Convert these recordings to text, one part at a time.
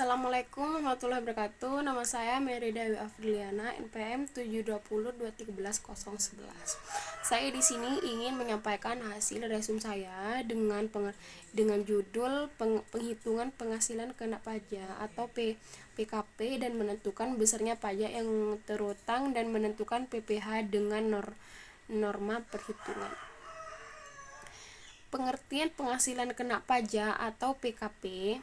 Assalamualaikum warahmatullahi wabarakatuh. Nama saya Mary Dewi Afriliana, NPM 720231111. Saya di sini ingin menyampaikan hasil resum saya dengan judul penghitungan penghasilan kena pajak atau PKP dan menentukan besarnya pajak yang terutang dan menentukan PPh dengan norma perhitungan. Pengertian penghasilan kena pajak atau PKP.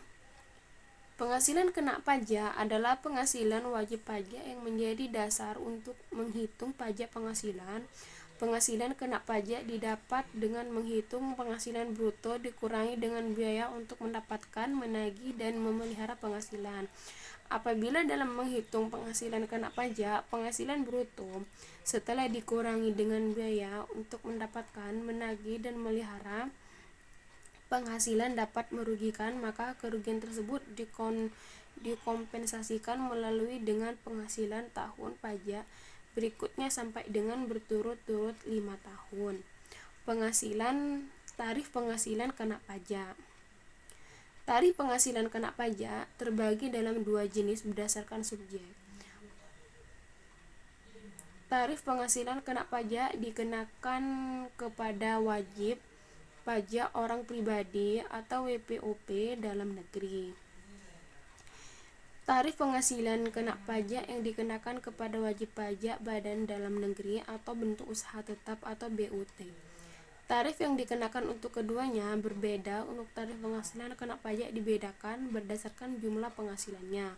Penghasilan kena pajak adalah penghasilan wajib pajak yang menjadi dasar untuk menghitung pajak penghasilan. Penghasilan kena pajak didapat dengan menghitung penghasilan bruto dikurangi dengan biaya untuk mendapatkan, menagih, dan memelihara penghasilan. Apabila dalam menghitung penghasilan kena pajak, penghasilan bruto setelah dikurangi dengan biaya untuk mendapatkan, menagih, dan memelihara penghasilan dapat merugikan, maka kerugian tersebut dikompensasikan melalui dengan penghasilan tahun pajak berikutnya sampai dengan berturut-turut 5 tahun. Tarif penghasilan kena pajak. Tarif penghasilan kena pajak terbagi dalam dua jenis berdasarkan subjek. Tarif penghasilan kena pajak dikenakan kepada wajib pajak orang pribadi atau WPOP dalam negeri. Tarif penghasilan kena pajak yang dikenakan kepada wajib pajak badan dalam negeri atau bentuk usaha tetap atau BUT. Tarif yang dikenakan untuk keduanya berbeda. Untuk tarif penghasilan kena pajak dibedakan berdasarkan jumlah penghasilannya.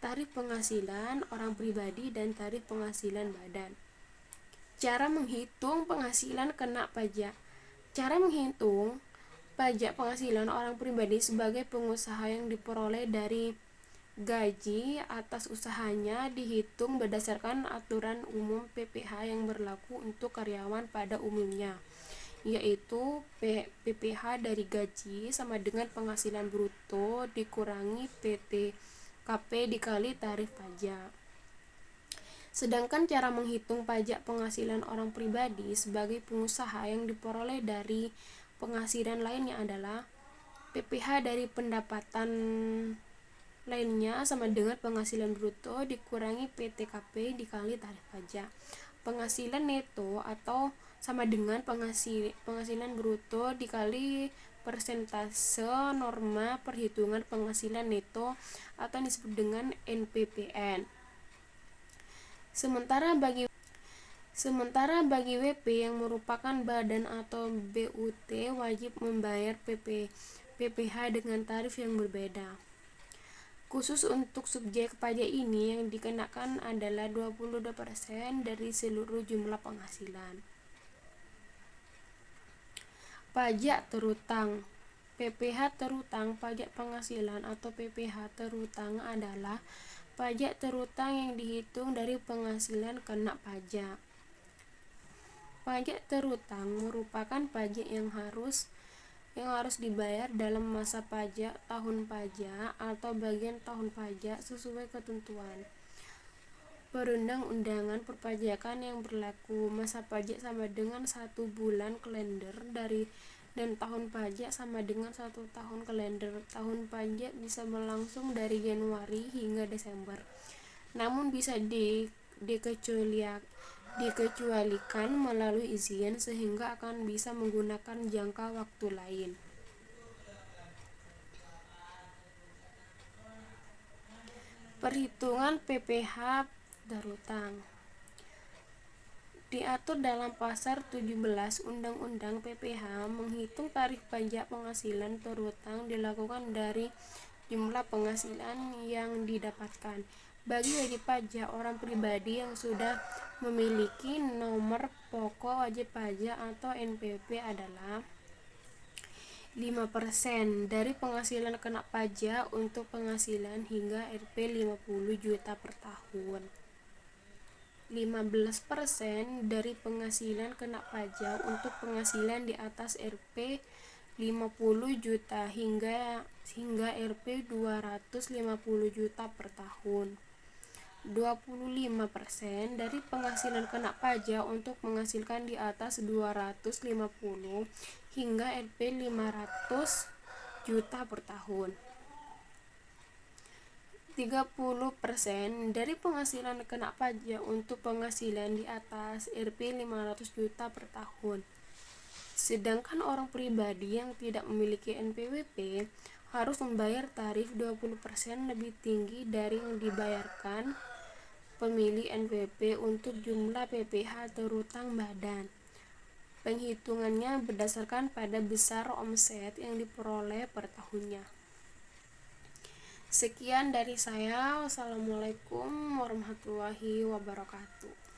Tarif penghasilan orang pribadi dan tarif penghasilan badan. Cara menghitung penghasilan kena pajak. Cara menghitung pajak penghasilan orang pribadi sebagai pengusaha yang diperoleh dari gaji atas usahanya dihitung berdasarkan aturan umum PPh yang berlaku untuk karyawan pada umumnya, yaitu PPh dari gaji sama dengan penghasilan bruto dikurangi PTKP dikali tarif pajak. Sedangkan cara menghitung pajak penghasilan orang pribadi sebagai pengusaha yang diperoleh dari penghasilan lainnya adalah PPh dari pendapatan lainnya sama dengan penghasilan bruto dikurangi PTKP dikali tarif pajak. Penghasilan neto atau sama dengan penghasilan bruto dikali persentase norma perhitungan penghasilan neto atau disebut dengan NPPN. Sementara bagi WP yang merupakan badan atau BUT wajib membayar PPh dengan tarif yang berbeda. Khusus untuk subjek pajak ini yang dikenakan adalah 22% dari seluruh jumlah penghasilan. Pajak terutang. PPh terutang pajak penghasilan atau PPh terutang adalah pajak terutang yang dihitung dari penghasilan kena pajak. Pajak terutang merupakan pajak yang harus dibayar dalam masa pajak, tahun pajak, atau bagian tahun pajak sesuai ketentuan perundang-undangan perpajakan yang berlaku. Masa pajak sama dengan 1 bulan kalender dan tahun pajak sama dengan 1 tahun kalender. Tahun pajak bisa berlangsung dari Januari hingga Desember, namun bisa dikecualikan melalui izin sehingga akan bisa menggunakan jangka waktu lain. Perhitungan PPh terutang diatur dalam pasal 17 Undang-Undang PPh. Menghitung tarif pajak penghasilan terutang dilakukan dari jumlah penghasilan yang didapatkan. Bagi wajib pajak orang pribadi yang sudah memiliki nomor pokok wajib pajak atau NPP adalah 5% dari penghasilan kena pajak untuk penghasilan hingga Rp 50 juta per tahun. 15% dari penghasilan kena pajak untuk penghasilan di atas Rp 50 juta hingga Rp 250 juta per tahun. 25% dari penghasilan kena pajak untuk menghasilkan di atas 250 hingga Rp 500 juta per tahun. 30% dari penghasilan kena pajak untuk penghasilan di atas Rp 500 juta per tahun. Sedangkan orang pribadi yang tidak memiliki NPWP harus membayar tarif 20% lebih tinggi dari yang dibayarkan pemilik NPWP untuk jumlah PPh terutang badan. Penghitungannya berdasarkan pada besar omset yang diperoleh per tahunnya. Sekian dari saya. Wassalamualaikum warahmatullahi wabarakatuh.